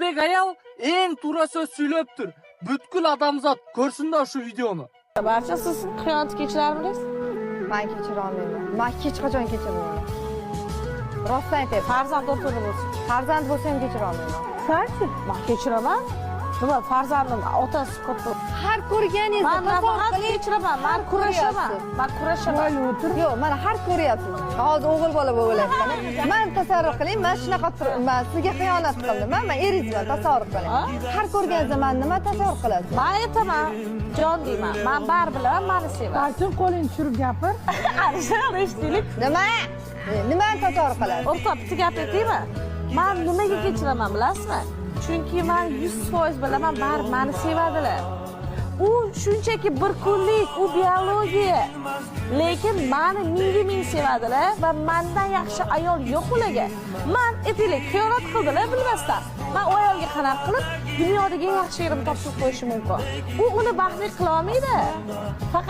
O'zbek ayol eng to'g'ri so'z so'ylabdir. Butkul odamzod ko'rsinlar shu videoni. Barcha siz xiyonat kechirarmisiz? Men kechira olmayman. Men hech qachon kechirmayman. Rostdan aytayapman. Farzand o'rtada bo'lsin. Farzand bo'lsa ham kechira olmayman. Qancha? Men kechiraman. Nima farzandim otasi katta. Har ko'rganingizda Men nafaqat kechiraman, men kurashaman. Men kurashaman. Yo'q, mana har ko'ryapsiz. Hozir o'g'il bola bo'lyapman. Men tasavvur qiling, men shunaqa men sizga xiyonat qildim. Men erizman, tasavvur qiling. Har ko'rganingizda men nima tasavvur qilasiz? Men aytaman, jon deyman. Men bar bilan meni sevaman. Balkim qo'lingni tushirib gapir. Alishar eshitdik. Nima? Nimani tasavvur qilasiz? O'rtoq, bitta gap aytaymi? Men nimaga kechiraman bilasizmi? Chunki men 100% bilaman, bar meni sevadilar. U shunchaki bir kunlik, u biologiya. Lekin meni ming sevadilar va mendan yaxshi ayol yo'q ularga. Men aytaylik, xiyonat qildilar bilmasdan. Men u ayolga qarab qilib, dunyodagi eng yaxshi yerimni topib qo'yishim mumkin. U uni baxtli qila olmaydi. Faqat